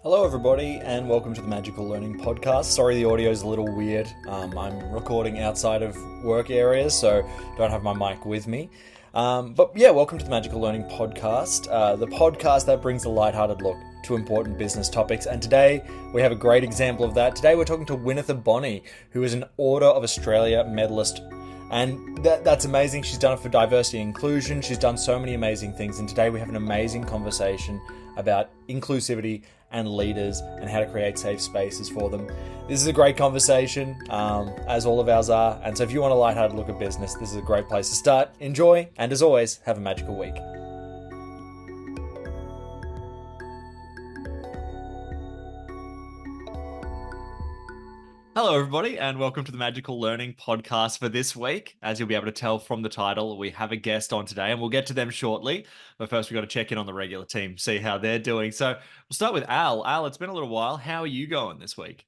Hello, everybody, and welcome to the Magical Learning Podcast. Sorry, the audio is a little weird. I'm recording outside of work areas, so don't have my mic with me. But yeah, welcome to the Magical Learning Podcast, the podcast that brings a lighthearted look to important business topics. And today we have a great example of that. Today we're talking to Winitha Bonney, who is an Order of Australia medalist. And that's amazing. She's done it for diversity and inclusion. She's done so many amazing things. And today we have an amazing conversation about inclusivity and leaders and how to create safe spaces for them. This is a great conversation, as all of ours are. And so if you want a lighthearted look at business, this is a great place to start. Enjoy, and as always, have a magical week. Hello, everybody, and welcome to the Magical Learning Podcast for this week. As you'll be able to tell from the title, we have a guest on today, and we'll get to them shortly. But first, we've got to check in on the regular team, see how they're doing. So we'll start with Al. Al, it's been a little while. How are you going this week?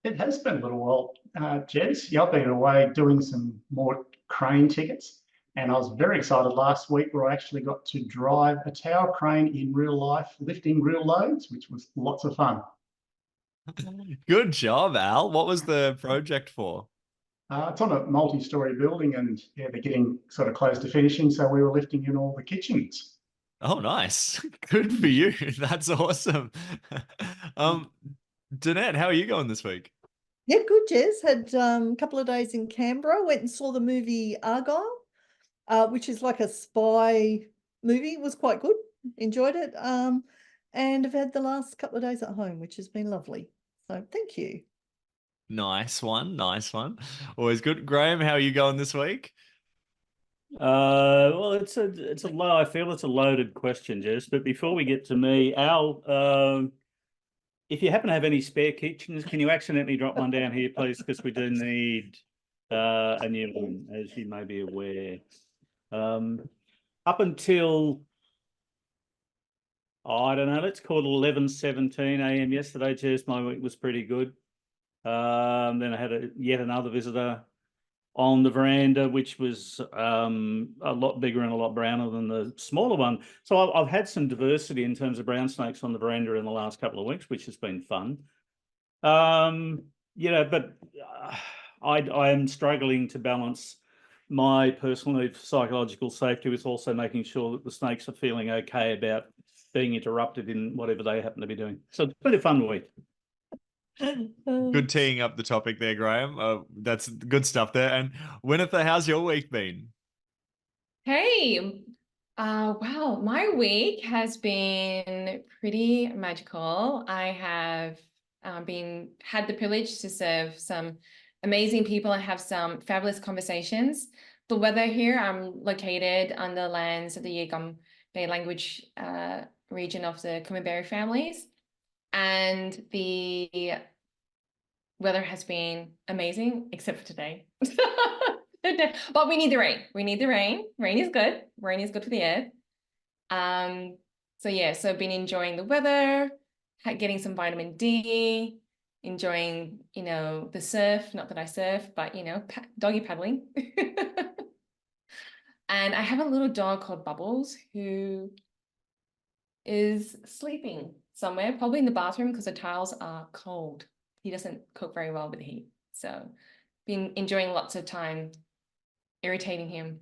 It has been a little while, Jez. Yeah, I've been away doing some more crane tickets, and I was very excited last week where I actually got to drive a tower crane in real life, lifting real loads, which was lots of fun. Good job, Al. What was the project for? It's on a multi-story building, and yeah, they're getting sort of close to finishing, so we were lifting in all the kitchens. Oh, nice. Good for you. That's awesome. Um, Danette, how are you going this week? Yeah, good, Jez. Had a couple of days in Canberra. Went and saw the movie Argyle, which is like a spy movie. It was quite good. Enjoyed it. And I've had the last couple of days at home, which has been lovely. So thank you. Nice one. Nice one. Always good. Grahame, how are you going this week? Well, I feel it's a loaded question, Jess. But before we get to me, Al, if you happen to have any spare kitchens, can you accidentally drop one down here, please? Because we do need a new one, as you may be aware. Up until I don't know, let's call it 11:17 a.m. yesterday, Jess, my week was pretty good. Then I had yet another visitor on the veranda, which was a lot bigger and a lot browner than the smaller one. So I've had some diversity in terms of brown snakes on the veranda in the last couple of weeks, which has been fun. But I am struggling to balance my personal need for psychological safety with also making sure that the snakes are feeling okay about being interrupted in whatever they happen to be doing. So it's been a fun week. Good teeing up the topic there, Grahame. That's good stuff there. And Winitha, how's your week been? Hey, wow, my week has been pretty magical. I have had the privilege to serve some amazing people and have some fabulous conversations. The weather here, I'm located on the lands of the Yagam Bay language region of the Kumeberry families. And the weather has been amazing, except for today. But we need the rain. We need the rain. Rain is good. Rain is good for the earth. So I've been enjoying the weather, getting some vitamin D, enjoying, the surf. Not that I surf, but, doggy paddling. And I have a little dog called Bubbles who is sleeping somewhere, probably in the bathroom because the tiles are cold. He doesn't cope very well with the heat. So been enjoying lots of time irritating him.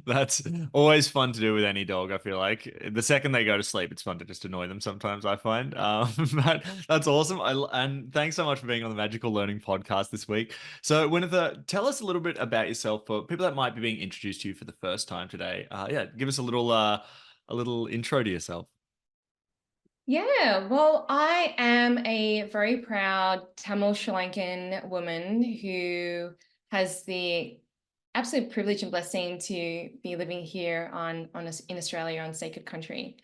That's always fun to do with any dog, I feel like. The second they go to sleep, it's fun to just annoy them sometimes, I find. But that's awesome. And thanks so much for being on the Magical Learning Podcast this week. So, Winitha, tell us a little bit about yourself for people that might be being introduced to you for the first time today. Give us a little intro to yourself. Yeah, well, I am a very proud Tamil Sri Lankan woman who has the absolute privilege and blessing to be living here in Australia on sacred country.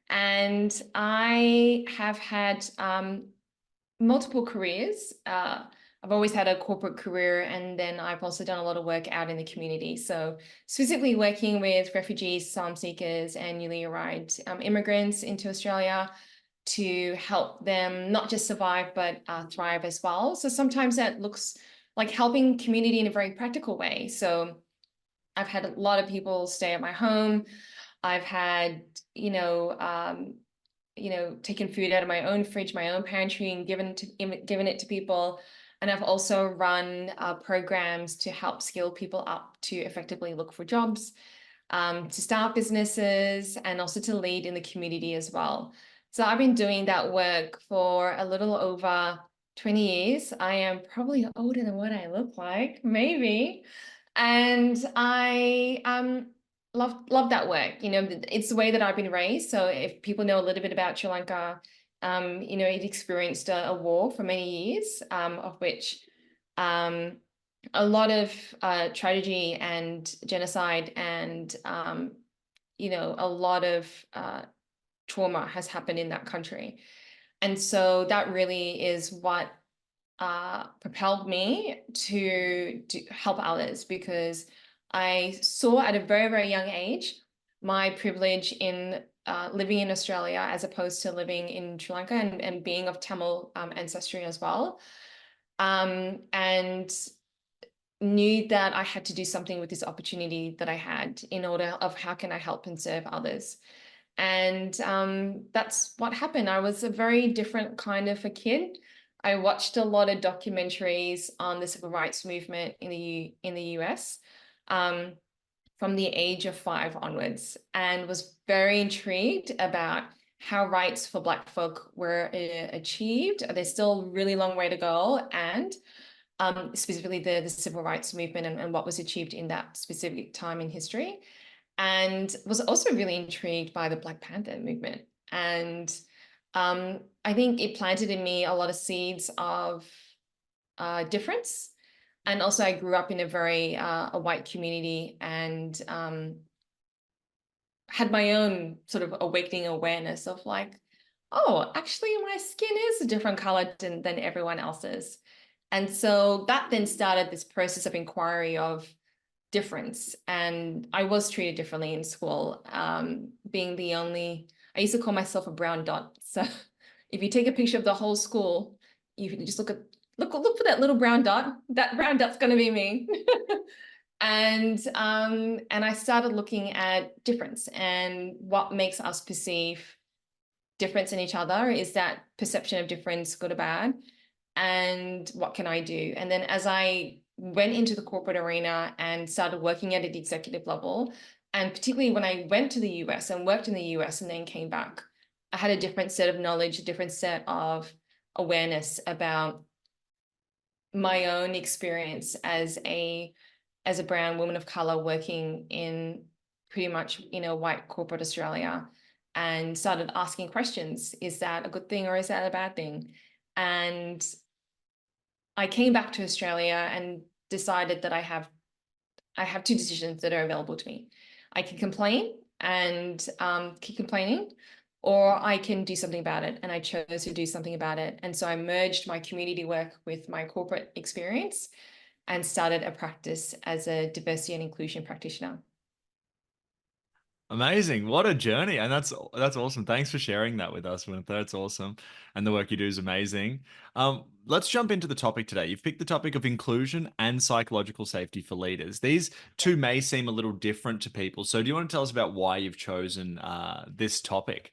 And I have had multiple careers. I've always had a corporate career, and then I've also done a lot of work out in the community. So specifically working with refugees, asylum seekers, and newly arrived immigrants into Australia to help them not just survive, but thrive as well. So sometimes that looks like helping community in a very practical way. So I've had a lot of people stay at my home. I've had, taken food out of my own fridge, my own pantry, and given it to people. And I've also run programs to help skill people up to effectively look for jobs, to start businesses, and also to lead in the community as well. So I've been doing that work for a little over 20 years. I am probably older than what I look like, maybe. And I love that work. It's the way that I've been raised. So if people know a little bit about Sri Lanka, it experienced a war for many years, of which a lot of tragedy and genocide and a lot of trauma has happened in that country. And so that really is what propelled me to help others, because I saw at a very, very young age my privilege in living in Australia as opposed to living in Sri Lanka, and being of Tamil ancestry as well, and knew that I had to do something with this opportunity that I had in order of how can I help and serve others. And that's what happened. I was a very different kind of a kid. I watched a lot of documentaries on the civil rights movement in the US from the age of 5 onwards, and was very intrigued about how rights for Black folk were achieved. There's still a really long way to go, and specifically the civil rights movement and what was achieved in that specific time in history. And was also really intrigued by the Black Panther movement. And I think it planted in me a lot of seeds of difference. And also I grew up in a very a white community, and had my own sort of awakening awareness of like, oh, actually my skin is a different color than everyone else's. And so that then started this process of inquiry of difference. And I was treated differently in school, being the only, I used to call myself a brown dot. So if you take a picture of the whole school, you can just look for that little brown dot. That brown dot's going to be me. And I started looking at difference and what makes us perceive difference in each other. Is that perception of difference good or bad? And what can I do? And then as I went into the corporate arena and started working at an executive level, and particularly when I went to the US and worked in the US and then came back, I had a different set of knowledge, a different set of awareness about my own experience as a brown woman of color working in pretty much, white corporate Australia, and started asking questions. Is that a good thing or is that a bad thing? And I came back to Australia and decided that I have 2 decisions that are available to me. I can complain and keep complaining, or I can do something about it. And I chose to do something about it. And so I merged my community work with my corporate experience and started a practice as a diversity and inclusion practitioner. Amazing. What a journey. And that's awesome. Thanks for sharing that with us, Winitha. That's awesome. And the work you do is amazing. Let's jump into the topic today. You've picked the topic of inclusion and psychological safety for leaders. These two may seem a little different to people. So do you want to tell us about why you've chosen this topic?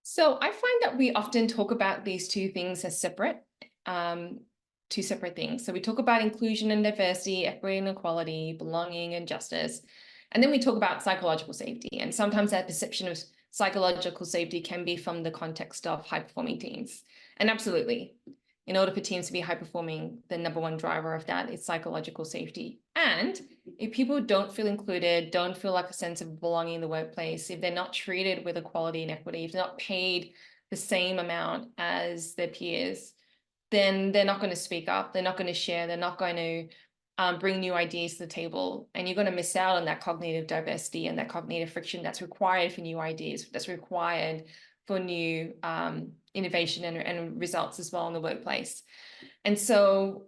So I find that we often talk about these 2 things as separate, 2 separate things. So we talk about inclusion and diversity, equity and equality, belonging and justice. And then we talk about psychological safety. And sometimes that perception of psychological safety can be from the context of high-performing teams. And absolutely, in order for teams to be high-performing, the number 1 driver of that is psychological safety. And if people don't feel included, don't feel like a sense of belonging in the workplace, if they're not treated with equality and equity, if they're not paid the same amount as their peers, then they're not going to speak up, they're not going to share, they're not going to bring new ideas to the table, and you're going to miss out on that cognitive diversity and that cognitive friction that's required for new ideas, that's required for new innovation and results as well in the workplace. And so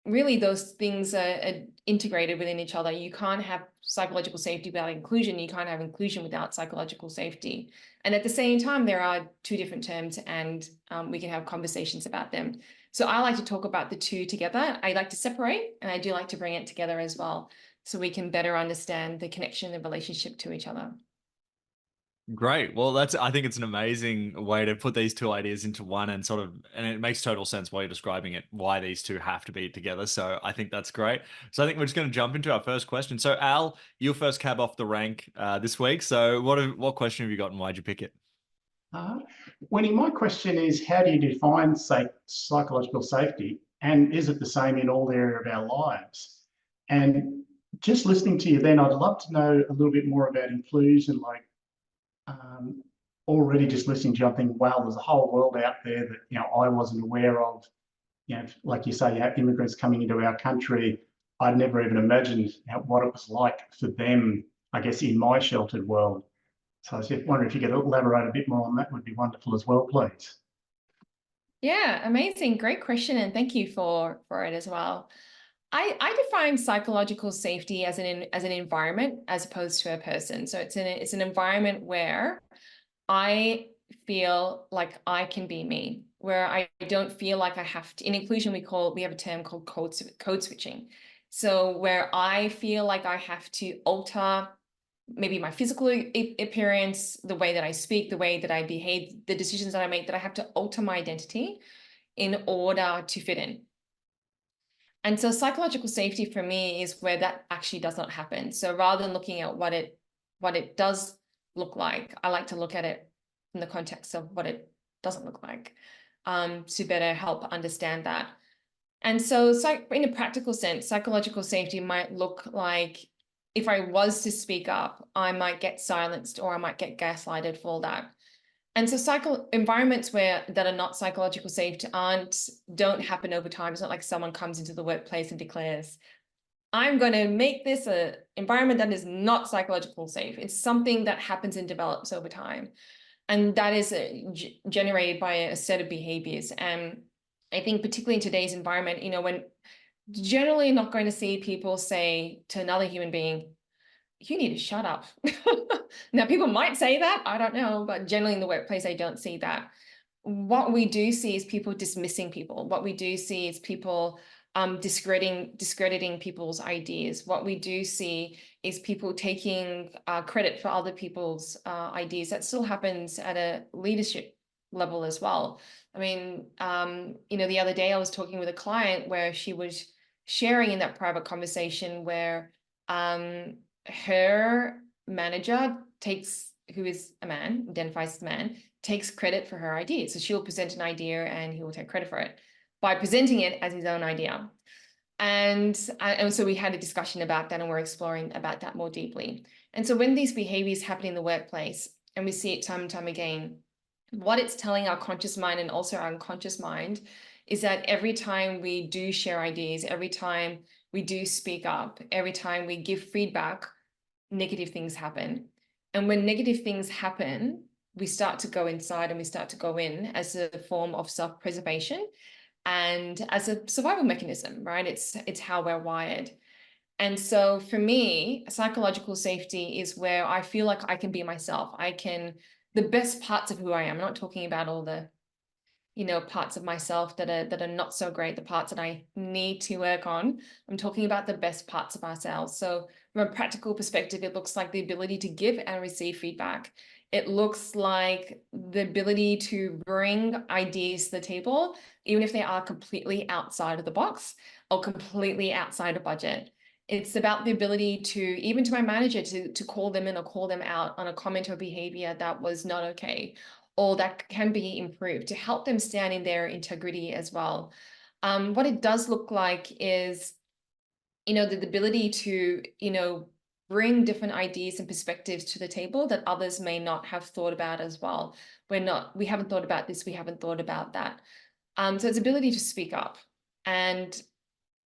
really those things are integrated within each other. You can't have psychological safety without inclusion. You can't have inclusion without psychological safety. And at the same time, there are 2 different terms, and we can have conversations about them. So I like to talk about the 2 together. I like to separate, and I do like to bring it together as well. so we can better understand the connection and relationship to each other. Great. Well, I think it's an amazing way to put these two ideas into one and it makes total sense while you're describing it, why these two have to be together. So I think that's great. So I think we're just going to jump into our first question. So Al, your first cab off the rank this week. So what question have you got and why'd you pick it? Winnie, my question is, how do you define psychological safety, and is it the same in all area of our lives? And just listening to you then, I'd love to know a little bit more about inclusion. Like, already just listening to you, I'm thinking, wow, there's a whole world out there that I wasn't aware of. Like you say, you have immigrants coming into our country. I'd never even imagined what it was like for them, I guess, in my sheltered world. So I was just wondering if you could elaborate a bit more on that, would be wonderful as well, please. Yeah, amazing. Great question. And thank you for it as well. I define psychological safety as an environment as opposed to a person. So it's an environment where I feel like I can be me, where I don't feel like I have to. In inclusion, we have a term called code switching. So where I feel like I have to alter maybe my physical appearance, the way that I speak, the way that I behave, the decisions that I make, that I have to alter my identity in order to fit in. And so psychological safety for me is where that actually does not happen. So rather than looking at what it does look like, I like to look at it in the context of what it doesn't look like, to better help understand that. And so in a practical sense, psychological safety might look like, if I was to speak up, I might get silenced or I might get gaslighted for that. And so environments that are not psychological safe don't happen over time. It's not like someone comes into the workplace and declares, I'm going to make this an environment that is not psychological safe. It's something that happens and develops over time. And that is generated by a set of behaviors. And I think particularly in today's environment, when generally not going to see people say to another human being, you need to shut up. Now, people might say that, I don't know, but generally in the workplace, I don't see that. What we do see is people dismissing people. What we do see is people discrediting people's ideas. What we do see is people taking credit for other people's ideas. That still happens at a leadership level as well. I mean, the other day I was talking with a client where she was sharing in that private conversation where her manager who is a man, identifies as a man, takes credit for her idea. So she'll present an idea and he will take credit for it by presenting it as his own idea. And so we had a discussion about that, and we're exploring about that more deeply. And so when these behaviors happen in the workplace, and we see it time and time again, what it's telling our conscious mind and also our unconscious mind is that every time we do share ideas, every time we do speak up, every time we give feedback, negative things happen. And when negative things happen, we start to go inside and we start to go in as a form of self-preservation and as a survival mechanism, right? It's how we're wired. And so for me, psychological safety is where I feel like I can be myself. The best parts of who I am, I'm not talking about all the parts of myself that are not so great, the parts that I need to work on. I'm talking about the best parts of ourselves. So from a practical perspective, it looks like the ability to give and receive feedback. It looks like the ability to bring ideas to the table, even if they are completely outside of the box or completely outside of budget. It's about the ability to, even to my manager, to call them in or call them out on a comment or behavior that was not okay, or that can be improved, to help them stand in their integrity as well. What it does look like is, the ability to, bring different ideas and perspectives to the table that others may not have thought about as well. We haven't thought about this, we haven't thought about that. So it's ability to speak up. And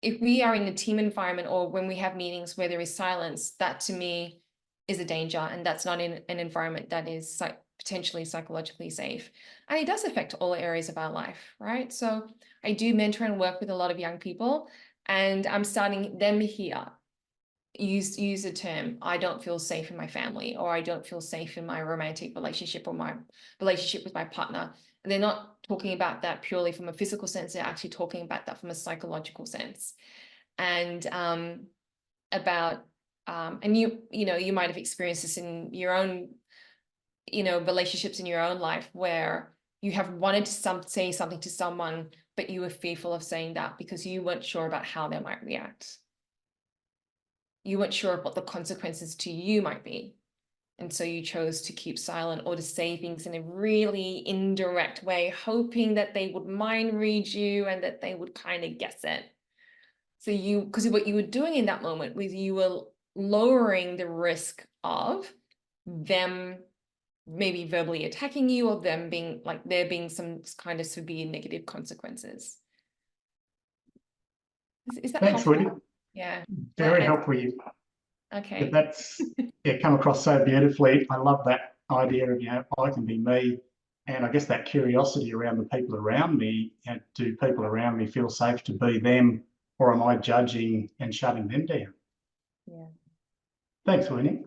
if we are in a team environment or when we have meetings where there is silence, that to me is a danger, and that's not in an environment that is potentially psychologically safe. And it does affect all areas of our life, right? So I do mentor and work with a lot of young people, and I'm starting them here. Use the term, I don't feel safe in my family, or I don't feel safe in my romantic relationship or my relationship with my partner. And they're not talking about that purely from a physical sense, they're actually talking about that from a psychological sense. And about and you might have experienced this in your own, relationships in your own life where you have wanted to say something to someone, but you were fearful of saying that because you weren't sure about how they might react. You weren't sure of what the consequences to you might be. And so you chose to keep silent or to say things in a really indirect way, hoping that they would mind read you and that they would kind of guess it. So because what you were doing in that moment was you were lowering the risk of them maybe verbally attacking you or them being like there being some kind of severe negative consequences. Is that Thanks, helpful? Winnie. Yeah. Very helpful. Okay. That's come across so beautifully. I love that idea of, I can be me. And I guess that curiosity around the people around me, and do people around me feel safe to be them, or am I judging and shutting them down? Yeah. Thanks, Winnie.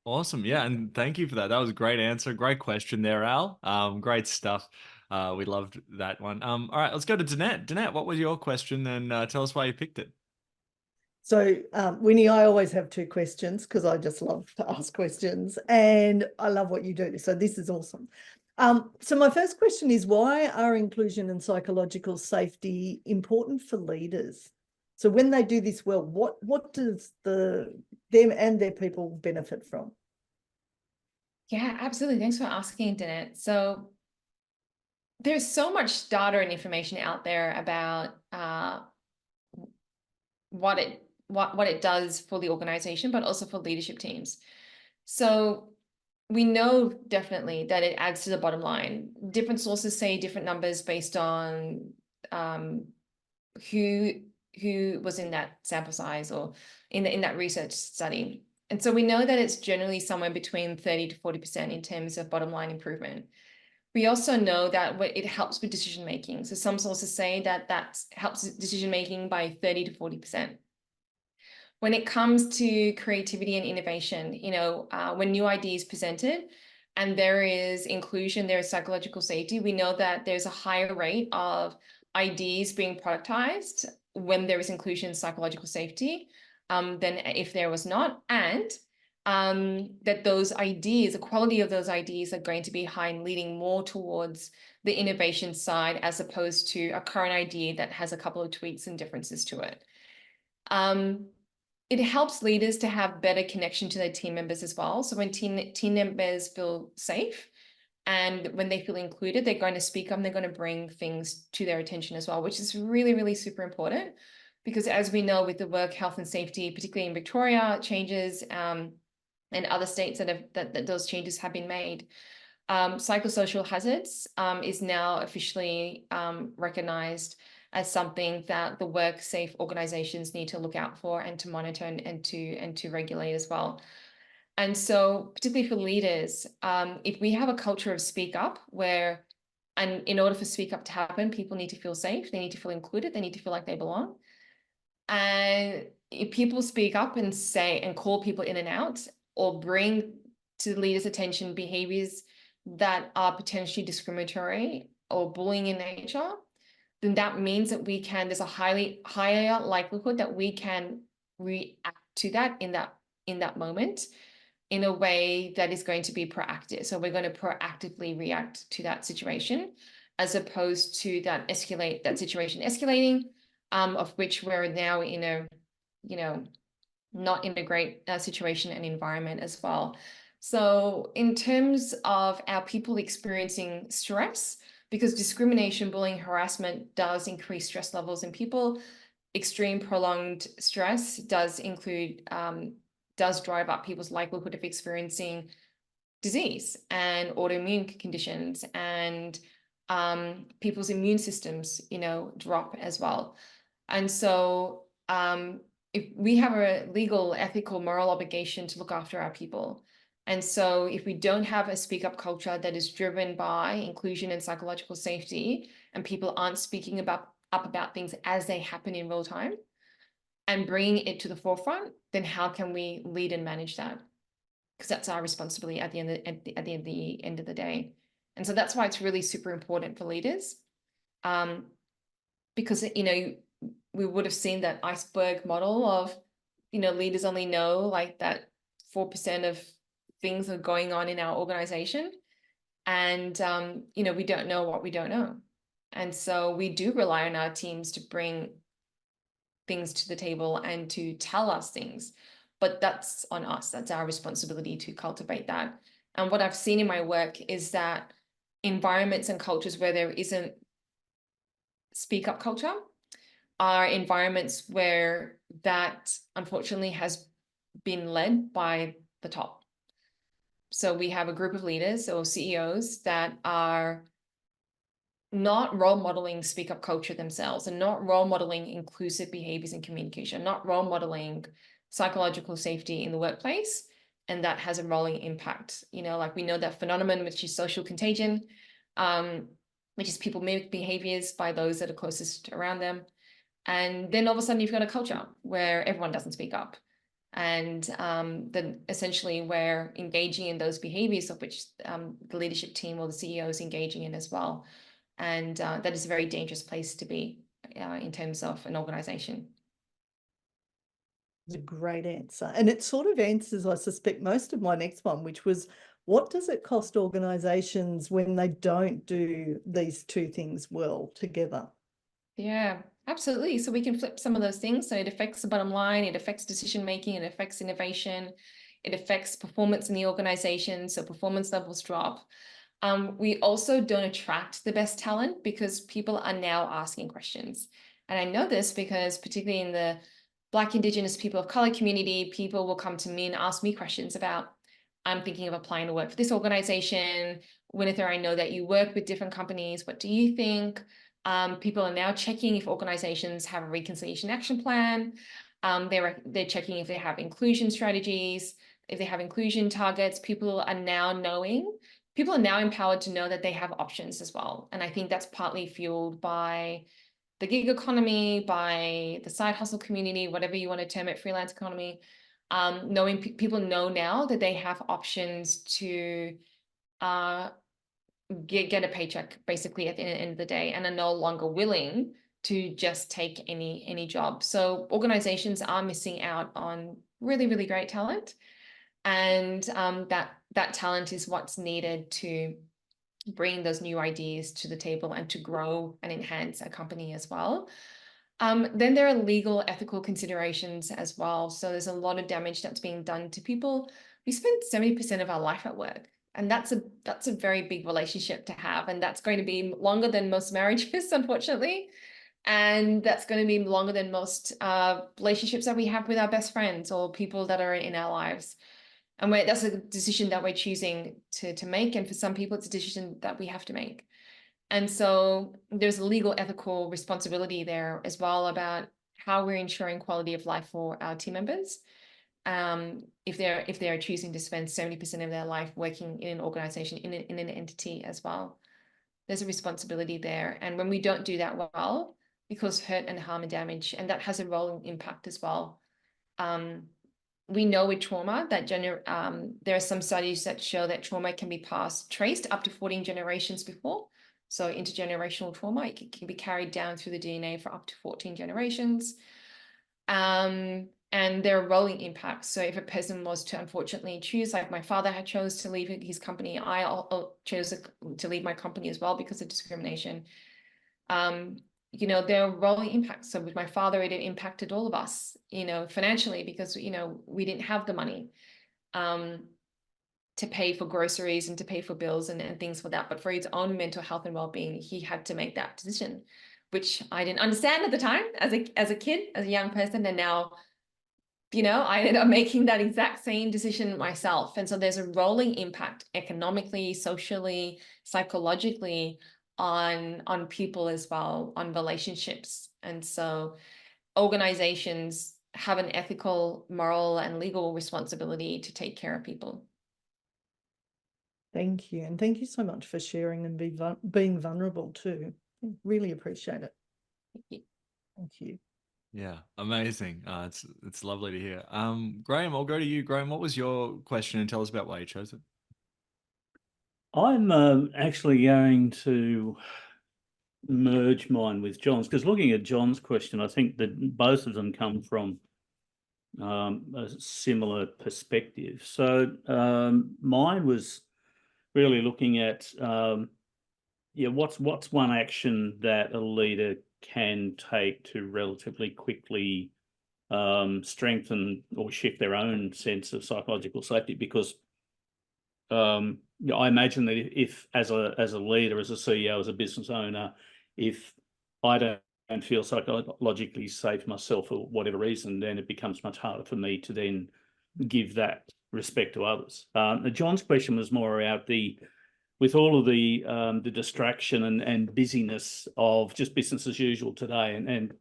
Awesome. Yeah. And thank you for that. That was a great answer. Great question there, Al. Great stuff. We loved that one. All right, let's go to Danette. Danette, what was your question? And tell us why you picked it. So, Winnie, I always have two questions because I just love to ask questions and I love what you do. So this is awesome. So my first question is, why are inclusion and psychological safety important for leaders? So when they do this well, what does them and their people benefit from? Yeah, absolutely. Thanks for asking, Danette. So there's so much data and information out there about what it does for the organization, but also for leadership teams. So we know definitely that it adds to the bottom line. Different sources say different numbers based on who was in that sample size or in that research study. And so we know that it's generally somewhere between 30 to 40% in terms of bottom line improvement. We also know that it helps with decision making. So some sources say that helps decision making by 30 to 40%. When it comes to creativity and innovation, when new ideas presented and there is inclusion, there is psychological safety, we know that there's a higher rate of ideas being productized when there is inclusion and psychological safety than if there was not. And that those ideas, the quality of those ideas are going to be high and leading more towards the innovation side as opposed to a current idea that has a couple of tweaks and differences to it. It helps leaders to have better connection to their team members as well. So when team members feel safe and when they feel included, they're going to speak up and they're going to bring things to their attention as well, which is really, really super important. Because as we know with the work health and safety, particularly in Victoria, changes and other states that those changes have been made, psychosocial hazards is now officially recognized as something that the work safe organizations need to look out for and to monitor and to regulate as well. And so particularly for leaders, if we have a culture of speak up and in order for speak up to happen, people need to feel safe, they need to feel included, they need to feel like they belong. And if people speak up and say and call people in and out or bring to the leaders' attention behaviors that are potentially discriminatory or bullying in nature, then that means that there's a higher likelihood that we can react to that in that moment in a way that is going to be proactive. So we're going to proactively react to that situation as opposed to that situation escalating, of which we're now in a, not in a great situation and environment as well. So in terms of our people experiencing stress, because discrimination, bullying, harassment does increase stress levels in people, extreme prolonged stress does drive up people's likelihood of experiencing disease and autoimmune conditions, and people's immune systems, drop as well. And so if we have a legal, ethical, moral obligation to look after our people. And so if we don't have a speak up culture that is driven by inclusion and psychological safety, and people aren't speaking up about things as they happen in real time and bringing it to the forefront, then how can we lead and manage that? Because that's our responsibility at the end of the day. And so that's why it's really super important for leaders. Because, we would have seen that iceberg model of leaders only know like that 4% of things are going on in our organization. And, we don't know what we don't know. And so we do rely on our teams to bring things to the table and to tell us things. But that's on us. That's our responsibility to cultivate that. And what I've seen in my work is that environments and cultures where there isn't speak up culture are environments where that unfortunately has been led by the top. So we have a group of leaders or CEOs that are not role modeling speak up culture themselves, and not role modeling inclusive behaviors and communication, not role modeling psychological safety in the workplace. And that has a rolling impact. Like we know that phenomenon, which is social contagion, which is people mimic behaviors by those that are closest around them. And then all of a sudden you've got a culture where everyone doesn't speak up. And then essentially we're engaging in those behaviors of which the leadership team or the CEO is engaging in as well. And that is a very dangerous place to be in terms of an organization. It's a great answer. And it sort of answers, I suspect, most of my next one, which was, what does it cost organizations when they don't do these two things well together? Yeah, absolutely. So we can flip some of those things. So it affects the bottom line, it affects decision making, it affects innovation, it affects performance in the organization. So performance levels drop. We also don't attract the best talent because people are now asking questions. And I know this because particularly in the Black, Indigenous, people of color community, people will come to me and ask me questions about, I'm thinking of applying to work for this organization. Winitha, I know that you work with different companies. What do you think? People are now checking if organizations have a reconciliation action plan. They're checking if they have inclusion strategies, if they have inclusion targets. People are now empowered to know that they have options as well. And I think that's partly fueled by the gig economy, by the side hustle community, whatever you want to term it, freelance economy. Knowing people know now that they have options to get a paycheck basically at the end of the day, and are no longer willing to just take any job. So organizations are missing out on really, really great talent. And that talent is what's needed to bring those new ideas to the table and to grow and enhance a company as well. Then there are legal, ethical considerations as well. So there's a lot of damage that's being done to people. We spend 70% of our life at work, and that's a very big relationship to have, and that's going to be longer than most marriages, unfortunately. And that's going to be longer than most relationships that we have with our best friends or people that are in our lives. And that's a decision that we're choosing to make. And for some people, it's a decision that we have to make. And so there's a legal, ethical responsibility there as well about how we're ensuring quality of life for our team members. If they're choosing to spend 70% of their life working in an organization, in an entity as well, there's a responsibility there. And when we don't do that well, we cause hurt and harm and damage, and that has a rolling impact as well. We know with trauma that there are some studies that show that trauma can be traced up to 14 generations before. So intergenerational trauma, it can be carried down through the DNA for up to 14 generations. And there are rolling impacts. So if a person was to unfortunately choose, like my father had chose to leave his company, I chose to leave my company as well because of discrimination. There are rolling impacts. So with my father, it impacted all of us, financially, because, we didn't have the money to pay for groceries and to pay for bills and things for that. But for his own mental health and well-being, he had to make that decision, which I didn't understand at the time as a kid, as a young person. And now, I ended up making that exact same decision myself. And so there's a rolling impact economically, socially, psychologically on people as well, on relationships. And so organizations have an ethical, moral, and legal responsibility to take care of people. Thank you. And thank you so much for sharing and being vulnerable too. Really appreciate it. Thank you. Thank you. Yeah, amazing. It's lovely to hear. Grahame, I'll go to you. Grahame, what was your question, and tell us about why you chose it? I'm actually going to merge mine with John's, because looking at John's question, I think that both of them come from a similar perspective. So mine was really looking at what's one action that a leader can take to relatively quickly strengthen or shift their own sense of psychological safety, because I imagine that if as a leader, as a CEO, as a business owner, if I don't feel psychologically safe myself for whatever reason, then it becomes much harder for me to then give that respect to others. John's question was more about with all of the distraction and busyness of just business as usual today, and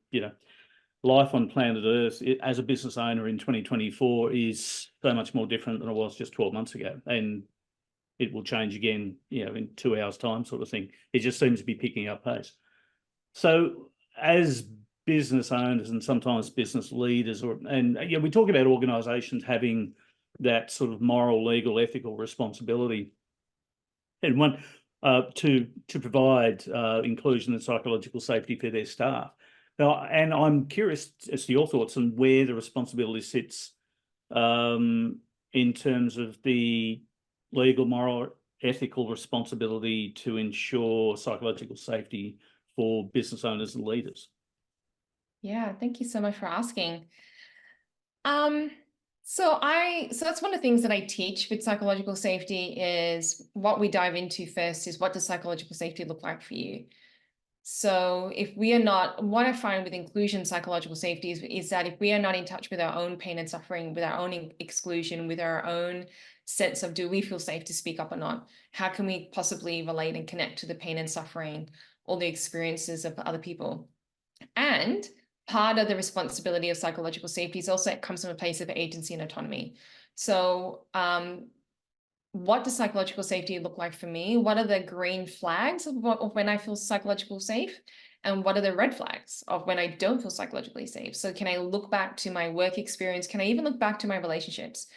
life on planet Earth as a business owner in 2024 is so much more different than it was just 12 months ago, and it will change again, in 2 hours' time, sort of thing. It just seems to be picking up pace. So, as business owners and sometimes business leaders, we talk about organisations having that sort of moral, legal, ethical responsibility, and one to provide inclusion and psychological safety for their staff. Now, and I'm curious as to your thoughts on where the responsibility sits in terms of the legal, moral, ethical responsibility to ensure psychological safety for business owners and leaders. Yeah, thank you so much for asking. So that's one of the things that I teach with psychological safety. Is what we dive into first is, what does psychological safety look like for you? So if we are not, what I find with inclusion psychological safety is that if we are not in touch with our own pain and suffering, with our own exclusion, with our own sense of, do we feel safe to speak up or not? How can we possibly relate and connect to the pain and suffering or the experiences of other people? And part of the responsibility of psychological safety is also, it comes from a place of agency and autonomy. So what does psychological safety look like for me? What are the green flags of when I feel psychologically safe? And what are the red flags of when I don't feel psychologically safe? So can I look back to my work experience? Can I even look back to my relationships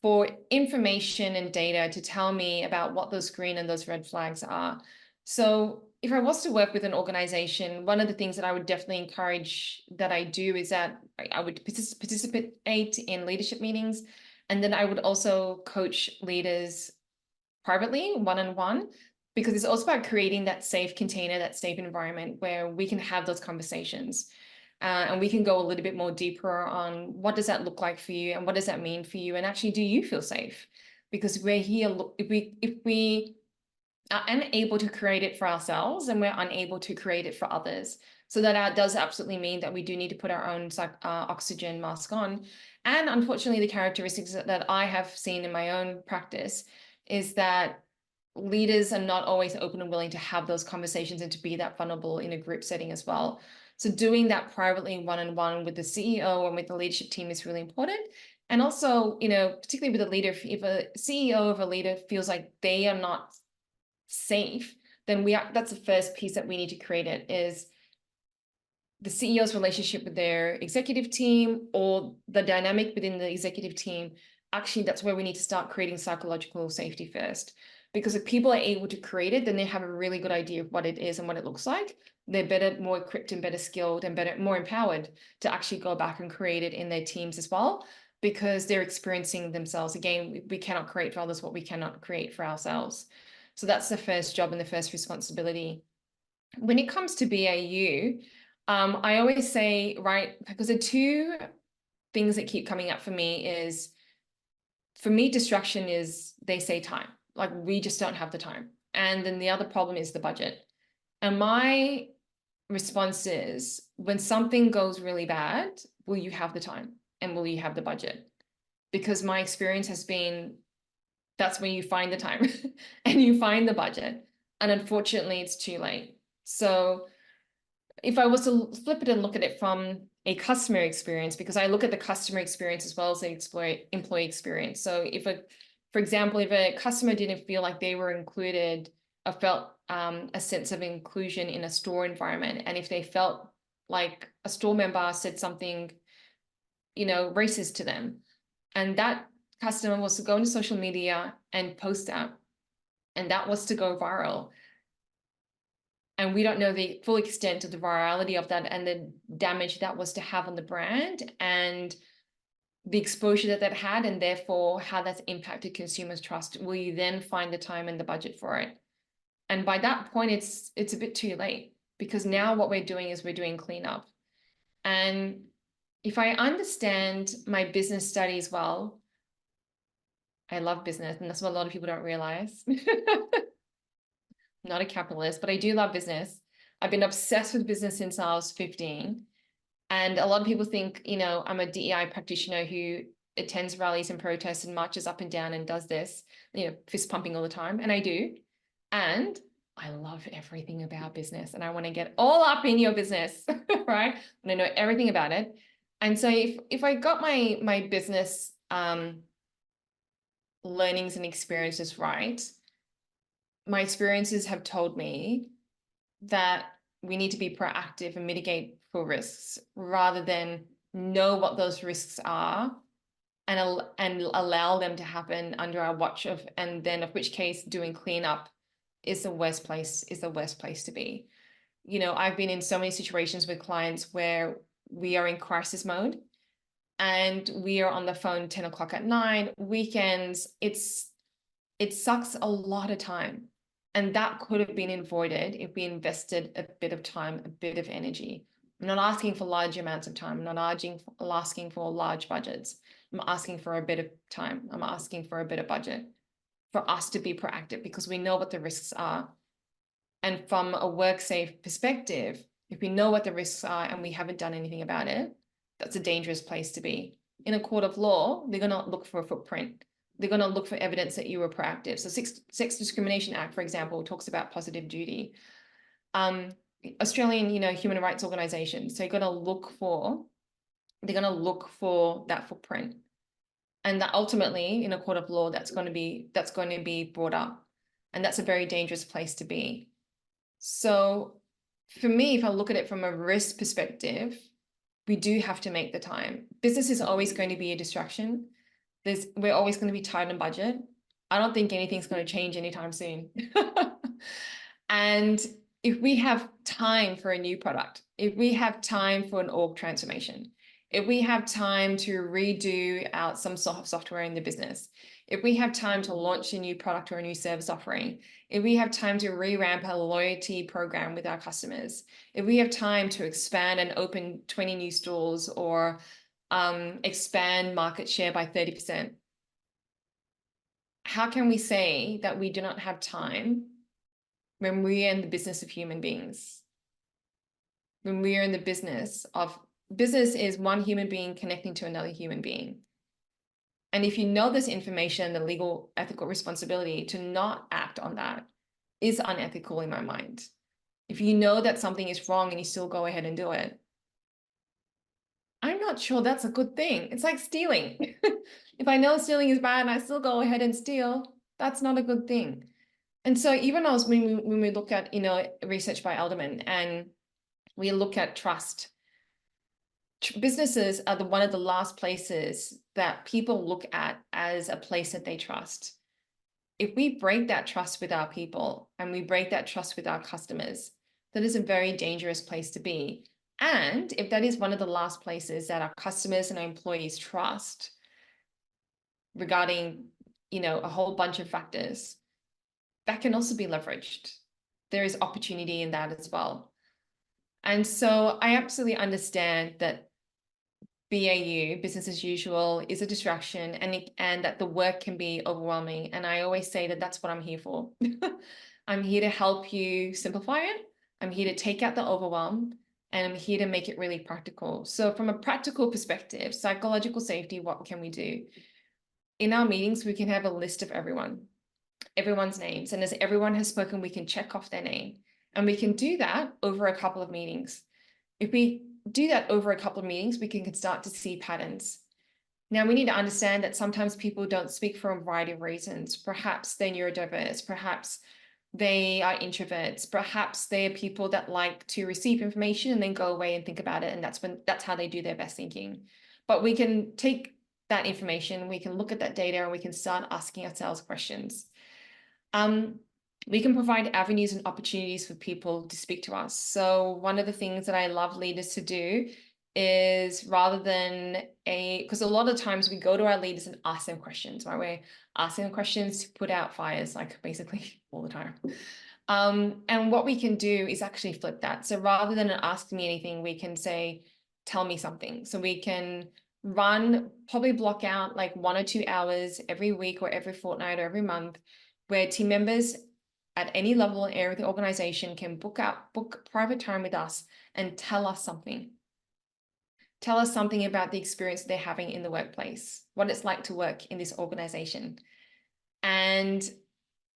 for information and data to tell me about what those green and those red flags are? So if I was to work with an organization, one of the things that I would definitely encourage that I do is that I would participate in leadership meetings. And then I would also coach leaders privately, one-on-one, because it's also about creating that safe container, that safe environment where we can have those conversations. And we can go a little bit more deeper on, what does that look like for you? And what does that mean for you? And actually, do you feel safe? Because we're here, if we are unable to create it for ourselves, and we're unable to create it for others. So that does absolutely mean that we do need to put our own oxygen mask on. And unfortunately, the characteristics that I have seen in my own practice is that leaders are not always open and willing to have those conversations and to be that vulnerable in a group setting as well. So doing that privately, one-on-one with the CEO and with the leadership team is really important. And also, particularly with a leader, if a CEO of a leader feels like they are not safe, then that's the first piece that we need to create. It is the CEO's relationship with their executive team, or the dynamic within the executive team. Actually, that's where we need to start creating psychological safety first. Because if people are able to create it, then they have a really good idea of what it is and what it looks like. They're better, more equipped and better skilled and better, more empowered to actually go back and create it in their teams as well, because they're experiencing themselves. Again, we cannot create for others what we cannot create for ourselves. So that's the first job and the first responsibility. When it comes to BAU, I always say, right, because the two things that keep coming up for me is, for me, distraction is, they say time. Like, we just don't have the time. And then the other problem is the budget. And my response is, when something goes really bad, will you have the time? And will you have the budget? Because my experience has been, that's when you find the time and you find the budget. And unfortunately, it's too late. So if I was to flip it and look at it from a customer experience, because I look at the customer experience as well as the employee experience. So for example, if a customer didn't feel like they were included or felt a sense of inclusion in a store environment, and if they felt like a store member said something, racist to them, and that customer was to go into social media and post that, and that was to go viral. And we don't know the full extent of the virality of that and the damage that was to have on the brand. And the exposure that had, and therefore how that's impacted consumers' trust, will you then find the time and the budget for it? And by that point, it's a bit too late, because now what we're doing is we're doing cleanup. And if I understand my business studies well, I love business, and that's what a lot of people don't realize. I'm not a capitalist, but I do love business. I've been obsessed with business since I was 15. And a lot of people think, you know, I'm a DEI practitioner who attends rallies and protests and marches up and down and does this, you know, fist pumping all the time. And I do. And I love everything about business, and I want to get all up in your business, right? And I know everything about it. And so if I got my business learnings and experiences right, my experiences have told me that we need to be proactive and mitigate for risks, rather than know what those risks are and allow them to happen under our watch of, and then of which case doing cleanup is the worst place to be. You know, I've been in so many situations with clients where we are in crisis mode and we are on the phone 10 o'clock at night, weekends. It sucks a lot of time. And that could have been avoided if we invested a bit of time, a bit of energy. I'm not asking for large amounts of time. I'm not asking for large budgets. I'm asking for a bit of time. I'm asking for a bit of budget for us to be proactive, because we know what the risks are. And from a WorkSafe perspective, if we know what the risks are and we haven't done anything about it, that's a dangerous place to be. In a court of law, they're going to look for a footprint. They're going to look for evidence that you were proactive. So Sex Discrimination Act, for example, talks about positive duty. Australian, you know, human rights organizations, they're going to look for that footprint. And that ultimately, in a court of law, that's going to be brought up. And that's a very dangerous place to be. So for me, if I look at it from a risk perspective, we do have to make the time. Business is always going to be a distraction. We're always going to be tight on budget. I don't think anything's going to change anytime soon. And if we have time for a new product, if we have time for an org transformation, if we have time to redo out some software in the business, if we have time to launch a new product or a new service offering, if we have time to revamp a loyalty program with our customers, if we have time to expand and open 20 new stores or expand market share by 30%, how can we say that we do not have time when we are in the business of human beings? When we are in the business is one human being connecting to another human being. And if you know this information, the legal ethical responsibility to not act on that is unethical in my mind. If you know that something is wrong and you still go ahead and do it, I'm not sure that's a good thing. It's like stealing. If I know stealing is bad and I still go ahead and steal, that's not a good thing. And so even when we look at, you know, research by Alderman and we look at trust, businesses are one of the last places that people look at as a place that they trust. If we break that trust with our people and we break that trust with our customers, that is a very dangerous place to be. And if that is one of the last places that our customers and our employees trust regarding, you know, a whole bunch of factors, that can also be leveraged. There is opportunity in that as well. And so I absolutely understand that BAU, business as usual, is a distraction, and that the work can be overwhelming. And I always say that that's what I'm here for. I'm here to help you simplify it. I'm here to take out the overwhelm, and I'm here to make it really practical. So from a practical perspective, psychological safety, what can we do? In our meetings, we can have a list of everyone's names. And as everyone has spoken, we can check off their name. And we can do that over a couple of meetings. If we do that over a couple of meetings, we can start to see patterns. Now, we need to understand that sometimes people don't speak for a variety of reasons. Perhaps they're neurodiverse, perhaps they are introverts, perhaps they are people that like to receive information and then go away and think about it. And that's how they do their best thinking. But we can take that information, we can look at that data, and we can start asking ourselves questions. We can provide avenues and opportunities for people to speak to us. So one of the things that I love leaders to do is rather than because a lot of times we go to our leaders and ask them questions, right? We're asking them questions to put out fires, like basically all the time. And what we can do is actually flip that. So rather than asking me anything, we can say, tell me something. So we can probably block out like 1 or 2 hours every week or every fortnight or every month where team members at any level and area of the organization can book private time with us and tell us something. Tell us something about the experience they're having in the workplace, what it's like to work in this organization. And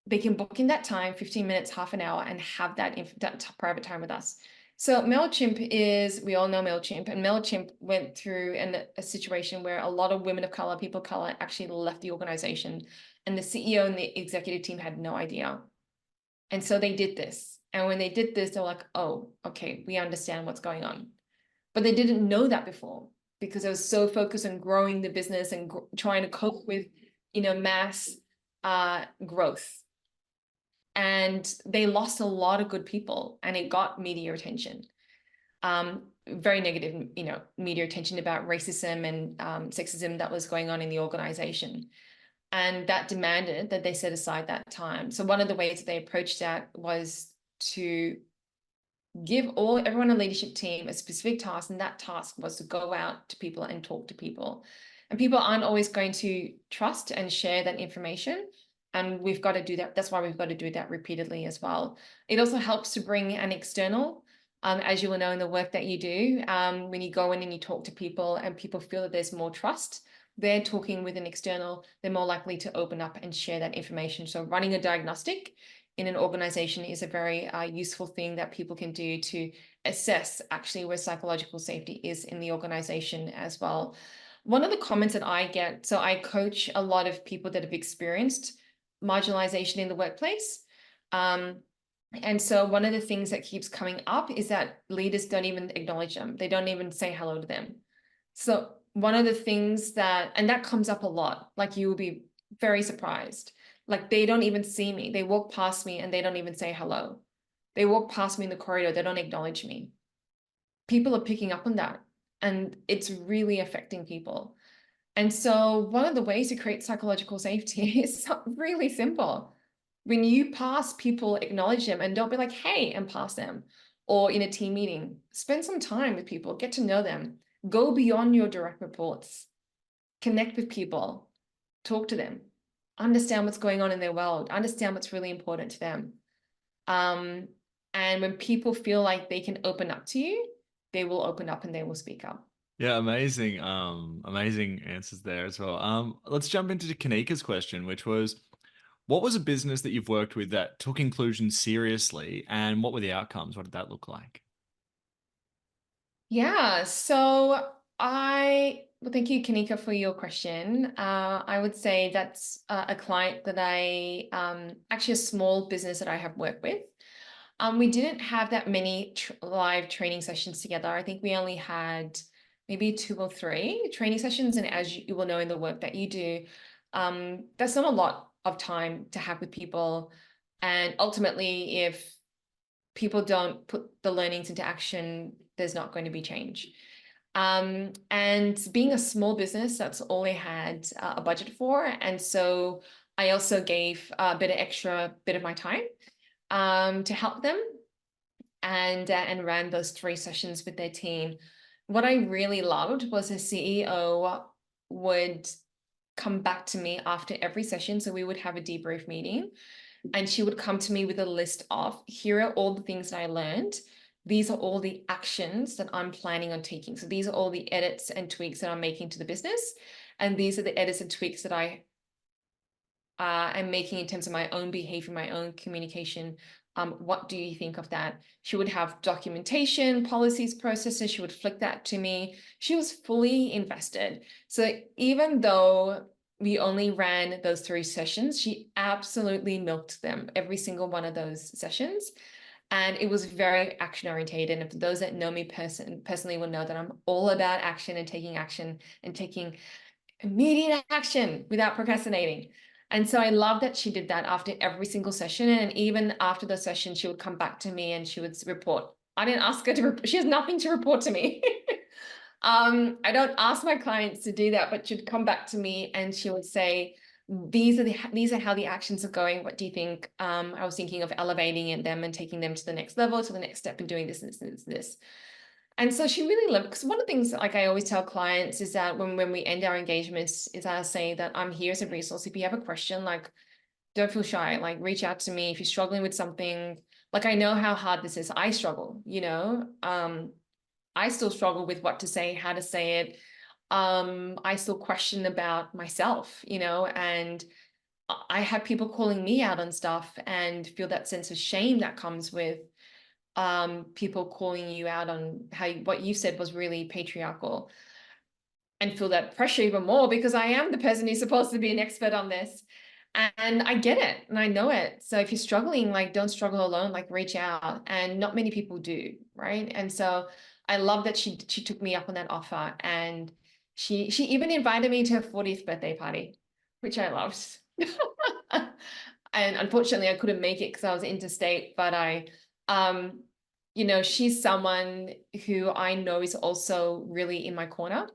they can book in that time, 15 minutes, half an hour, and have that private time with us. So MailChimp we all know MailChimp, and MailChimp went through a situation where a lot of women of color, people of color actually left the organization, and the CEO and the executive team had no idea. And so they did this. And when they did this, they were like, oh, okay, we understand what's going on. But they didn't know that before because they were so focused on growing the business and trying to cope with, mass growth. And they lost a lot of good people, and it got media attention. Very negative, media attention about racism and sexism that was going on in the organization. And that demanded that they set aside that time. So one of the ways that they approached that was to give everyone on the leadership team a specific task, and that task was to go out to people and talk to people. And people aren't always going to trust and share that information. And we've got to do that. That's why we've got to do that repeatedly as well. It also helps to bring an external, as you will know in the work that you do, when you go in and you talk to people and people feel that there's more trust, they're talking with an external, they're more likely to open up and share that information. So running a diagnostic in an organization is a very useful thing that people can do to assess actually where psychological safety is in the organization as well. One of the comments that I get, so I coach a lot of people that have experienced marginalization in the workplace. And so one of the things that keeps coming up is that leaders don't even acknowledge them. They don't even say hello to them. So one of the things and that comes up a lot, like you will be very surprised. Like they don't even see me. They walk past me and they don't even say hello. They walk past me in the corridor. They don't acknowledge me. People are picking up on that, and it's really affecting people. And so one of the ways to create psychological safety is really simple. When you pass people, acknowledge them, and don't be like, hey, and pass them. Or in a team meeting, spend some time with people, get to know them, go beyond your direct reports, connect with people, talk to them, understand what's going on in their world, understand what's really important to them. And when people feel like they can open up to you, they will open up and they will speak up. Yeah, amazing. Amazing answers there as well. Let's jump into Kanika's question, which was, what was a business that you've worked with that took inclusion seriously, and what were the outcomes? What did that look like? Yeah, so well, thank you, Kanika, for your question. I would say that's a client that actually a small business that I have worked with. We didn't have that many live training sessions together. I think we only had maybe 2 or 3 training sessions. And as you will know in the work that you do, that's not a lot of time to have with people. And ultimately, if people don't put the learnings into action, there's not going to be change. And being a small business, that's all I had a budget for. And so I also gave a bit of extra bit of my time to help them, and ran those 3 sessions with their team. What I really loved was the CEO would come back to me after every session. So we would have a debrief meeting, and she would come to me with a list of, here are all the things that I learned. These are all the actions that I'm planning on taking. So these are all the edits and tweaks that I'm making to the business. And these are the edits and tweaks that I am making in terms of my own behavior, my own communication. What do you think of that? She would have documentation, policies, processes. She would flick that to me. She was fully invested. So even though we only ran those 3 sessions, she absolutely milked them, every single one of those sessions. And it was very action oriented. And for those that know me personally will know that I'm all about action and taking immediate action without procrastinating. And so I love that she did that after every single session. And even after the session, she would come back to me and she would report. I didn't ask her to report. She has nothing to report to me. I don't ask my clients to do that, but she'd come back to me and she would say, these are how the actions are going. What do you think? I was thinking of elevating them and taking them to the next level, to the next step, and doing this and this and this. And so she really loved, because one of the things like I always tell clients is that when we end our engagements is I say that I'm here as a resource. If you have a question, like, don't feel shy, like reach out to me if you're struggling with something. Like, I know how hard this is. I struggle, I still struggle with what to say, how to say it. I still question about myself, and I have people calling me out on stuff and feel that sense of shame that comes with people calling you out on what you said was really patriarchal, and feel that pressure even more because I am the person who's supposed to be an expert on this. And I get it and I know it. So if you're struggling, like, don't struggle alone, like reach out. And not many people do, right? And so I love that she took me up on that offer, and she even invited me to her 40th birthday party, which I loved. And unfortunately I couldn't make it because I was interstate, but she's someone who I know is also really in my corner,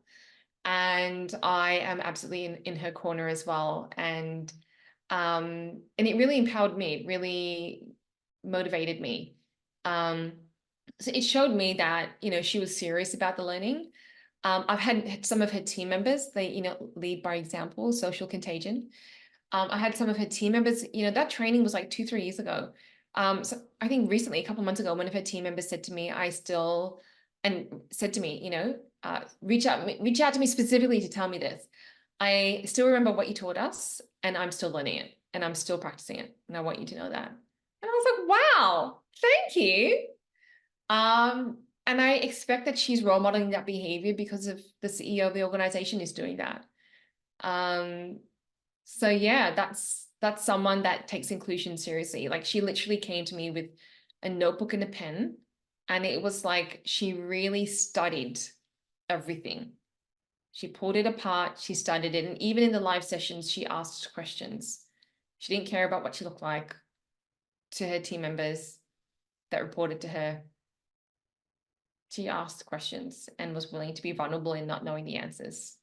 and I am absolutely in her corner as well. And it really empowered me, it really motivated me. So it showed me that, she was serious about the learning. I've had some of her team members, they, lead by example, social contagion. I had some of her team members, that training was like 2-3 years ago. So I think recently, a couple of months ago, one of her team members said to me, reach out to me specifically to tell me this. I still remember what you taught us, and I'm still learning it, and I'm still practicing it, and I want you to know that. And I was like, wow, thank you. And I expect that she's role modeling that behavior because of the CEO of the organization is doing that. So yeah, that's someone that takes inclusion seriously. Like, she literally came to me with a notebook and a pen, and it was like she really studied everything. She pulled it apart, she studied it, and even in the live sessions, she asked questions. She didn't care about what she looked like to her team members that reported to her. She asked questions and was willing to be vulnerable in not knowing the answers.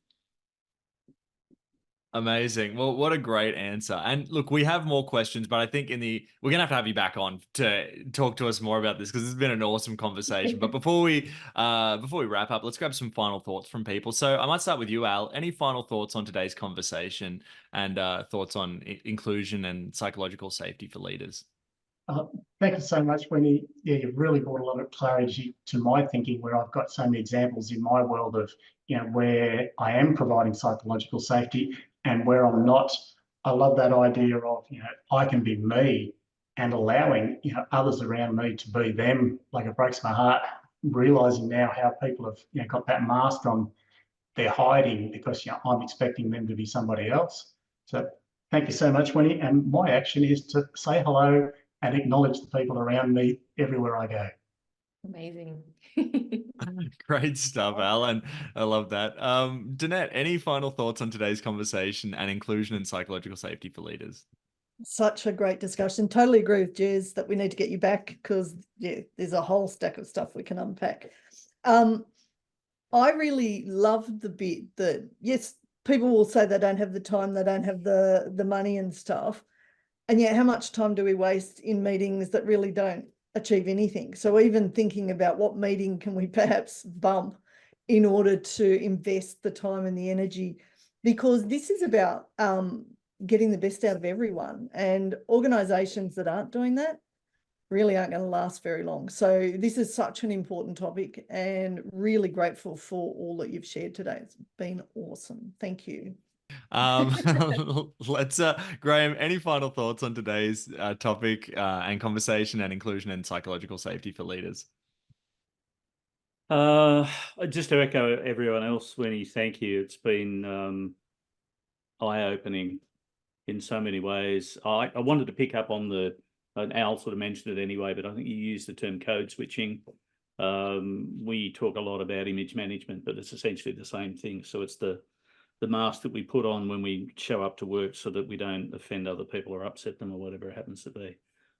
Amazing. Well, what a great answer. And look, we have more questions, but I think we're gonna have you back on to talk to us more about this, because it's been an awesome conversation. But before we wrap up, let's grab some final thoughts from people. So I might start with you, Al. Any final thoughts on today's conversation, and thoughts on inclusion and psychological safety for leaders? Thank you so much, Winnie. Yeah, you've really brought a lot of clarity to my thinking, where I've got so many examples in my world of, where I am providing psychological safety and where I'm not. I love that idea of, I can be me, and allowing, others around me to be them. Like, it breaks my heart realizing now how people have, got that mask on. They're hiding because, I'm expecting them to be somebody else. So thank you so much, Winnie. And my action is to say hello and acknowledge the people around me everywhere I go. Amazing. Great stuff, Alan. I love that. Danette, any final thoughts on today's conversation and inclusion and psychological safety for leaders? Such a great discussion. Totally agree with Jez that we need to get you back, because there's a whole stack of stuff we can unpack. I really love the bit that, yes, people will say they don't have the time, they don't have the money and stuff. And yet, how much time do we waste in meetings that really don't achieve anything? So even thinking about what meeting can we perhaps bump in order to invest the time and the energy, because this is about getting the best out of everyone, and organisations that aren't doing that really aren't going to last very long. So this is such an important topic, and really grateful for all that you've shared today. It's been awesome. Thank you. Let's Grahame, any final thoughts on today's topic and conversation and inclusion and psychological safety for leaders? Just to echo everyone else, Winnie, thank you. It's been eye-opening in so many ways. I wanted to pick up on and Al sort of mentioned it anyway, but I think you used the term code switching. We talk a lot about image management, but it's essentially the same thing. So it's the mask that we put on when we show up to work, so that we don't offend other people or upset them or whatever it happens to be,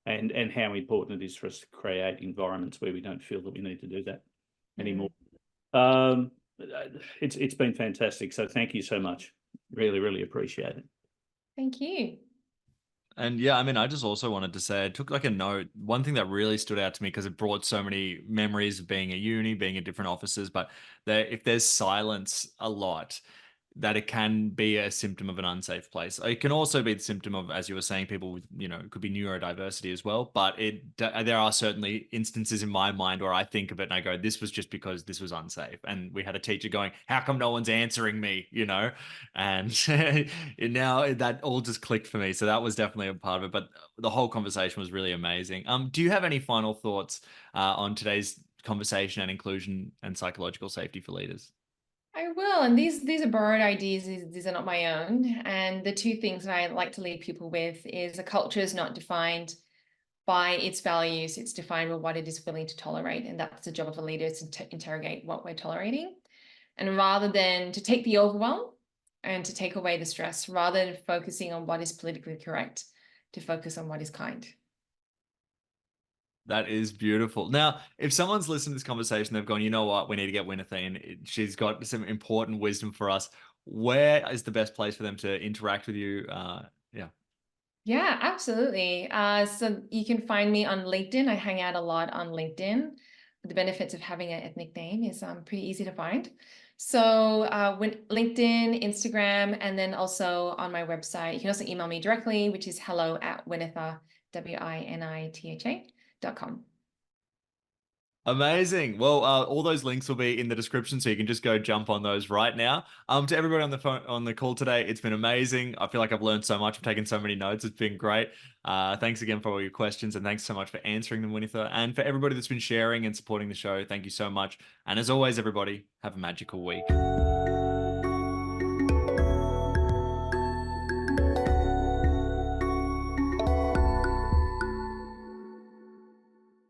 and how important it is for us to create environments where we don't feel that we need to do that anymore. it's been fantastic. So thank you so much. Really, really appreciate it. Thank you. And yeah, I mean, I just also wanted to say, I took like a note. One thing that really stood out to me because it brought so many memories of being at uni, being at different offices, but if there's silence a lot, that it can be a symptom of an unsafe place. It can also be the symptom of, as you were saying, people with, it could be neurodiversity as well. But there are certainly instances in my mind where I think of it and I go, this was just because this was unsafe. And we had a teacher going, how come no one's answering me, And now that all just clicked for me. So that was definitely a part of it. But the whole conversation was really amazing. Do you have any final thoughts on today's conversation and inclusion and psychological safety for leaders? I will, and these are borrowed ideas. These are not my own. And the two things that I like to leave people with is a culture is not defined by its values. It's defined by what it is willing to tolerate, and that's the job of a leader, is to interrogate what we're tolerating. And rather than to take the overwhelm and to take away the stress, rather than focusing on what is politically correct, to focus on what is kind. That is beautiful. Now, if someone's listened to this conversation, they've gone, you know what, we need to get Winitha in. She's got some important wisdom for us. Where is the best place for them to interact with you? Yeah. Yeah, absolutely. So you can find me on LinkedIn. I hang out a lot on LinkedIn. The benefits of having an ethnic name is pretty easy to find. So LinkedIn, Instagram, and then also on my website. You can also email me directly, which is hello@winitha, WINITHA.com. Amazing. Well, all those links will be in the description, so you can just go jump on those right now. To everybody on the phone on the call today, it's been amazing. I feel like I've learned so much. I've taken so many notes. It's been great. Thanks again for all your questions, and thanks so much for answering them, Winitha. And for everybody that's been sharing and supporting the show, thank you so much. And as always, everybody, have a magical week.